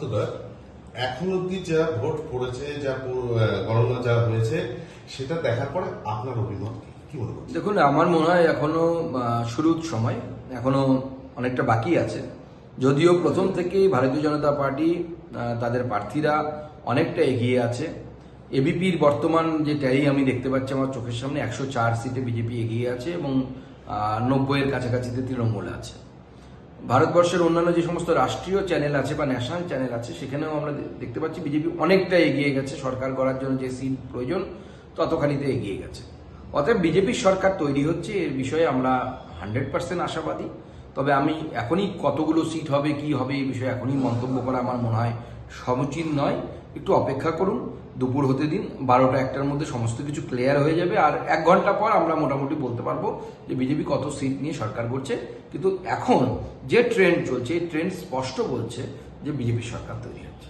সুব্রতদা, এখন অব্দি যা ভোট পড়েছে, যা গণনা যা হয়েছে, সেটা দেখার পরে আপনার অভিমত কি মনে করছেন? দেখুন, আমার মনে হয় এখনো শুরুর সময়, এখনো অনেকটা বাকি আছে। যদিও প্রথম থেকেই ভারতীয় জনতা পার্টি তাদের প্রার্থীরা অনেকটা এগিয়ে আছে। এবিপির বর্তমান যে ট্যালি আমি দেখতে পাচ্ছি আমার চোখের সামনে, 104 সিটে বিজেপি এগিয়ে আছে এবং 90-এর কাছাকাছিতে তৃণমূল আছে। ভারতবর্ষের অন্যান্য যে সমস্ত রাষ্ট্রীয় চ্যানেল আছে বা ন্যাশনাল চ্যানেল আছে, সেখানেও আমরা দেখতে পাচ্ছি বিজেপি অনেকটা এগিয়ে গেছে। সরকার করার জন্য যে সিট প্রয়োজন ততখানিতে এগিয়ে গেছে। অতএব বিজেপির সরকার তৈরি হচ্ছে, এর বিষয়ে আমরা 100% আশাবাদী। তবে আমি এখনই কতগুলো সিট হবে, কি হবে, এই বিষয়ে এখনই মন্তব্য করা আমার মনে হয় সমুচিত নয়। একটু অপেক্ষা করুন, দুপুর হতে দিন, 12টা-1টার মধ্যে সমস্ত কিছু ক্লিয়ার হয়ে যাবে। আর 1 ঘন্টা পর আমরা মোটামুটি বলতে পারবো যে বিজেপি কত সিট নিয়ে সরকার করছে। কিন্তু এখন যে ট্রেন্ড চলছে, এই ট্রেন্ড স্পষ্ট বলছে যে বিজেপি সরকার তৈরি হচ্ছে।